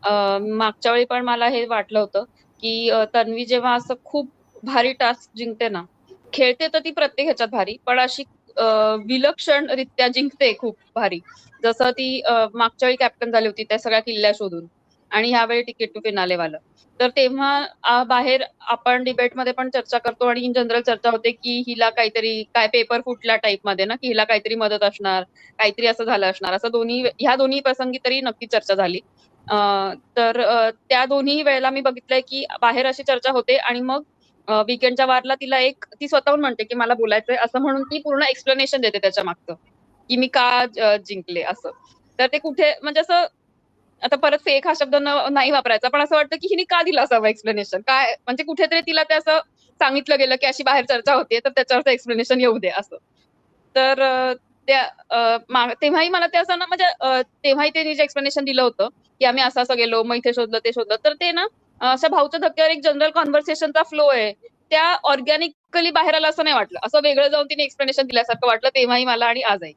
मागच्या वेळी पण मला हे वाटलं होतं, की तन्वी जेव्हा असं खूप भारी टास्क जिंकते ना, खेळते तर ती प्रत्येक ह्याच्यात भारी, पण अशी अ, विलक्षणरित्या जिंकते खूप भारी. जसं ती मागच्या वेळी कॅप्टन झाली होती त्या सगळ्या किल्ल्या शोधून आणि ह्यावेळी तिकीट टू फिनाले वालं. तर तेव्हा बाहेर आपण डिबेटमध्ये पण चर्चा करतो आणि इन जनरल चर्चा होते, की हिला काहीतरी काय पेपर फुटला टाइपमध्ये ना, की हिला काहीतरी मदत असणार, काहीतरी असं झालं असणार. असं ह्या दोन्ही प्रसंगी तरी नक्की चर्चा झाली. अ, तर त्या दोन्ही वेळेला मी बघितलंय, की बाहेर अशी चर्चा होते आणि मग वीकेंडच्या वारला तिला ती स्वतःहून म्हणते, की मला बोलायचंय असं म्हणून ती पूर्ण एक्सप्लेनेशन देते त्याच्या मागचं, की मी का जिंकले असं. तर ते कुठे म्हणजे असं आता परत फेक हा शब्द नाही वापरायचा, पण असं वाटतं, की हिने का दिलं असावं एक्सप्लेनेशन? काय म्हणजे कुठेतरी तिला ते असं सांगितलं गेलं, की अशी बाहेर चर्चा होतीये, तर त्याच्यावरचं एक्सप्लेनेशन येऊ दे असं. तर त्या तेव्हाही मला ते असं ना म्हणजे तेव्हाही त्यांनी जे एक्सप्लेनेशन दिलं होतं, की आम्ही असं-असं गेलो, मग इथे शोधलं, ते शोधलं. तर ते ना अशा भाऊच्या धक्क्यावर एक जनरल कन्व्हर्सेशनचा फ्लो आहे. त्या ऑर्गॅनिकली बाहेर आलं असं नाही वाटलं. असं वेगळं जाऊन तिने एक्सप्लेनेशन दिल्यासारखं वाटलं तेव्हाही मला आणि आजही.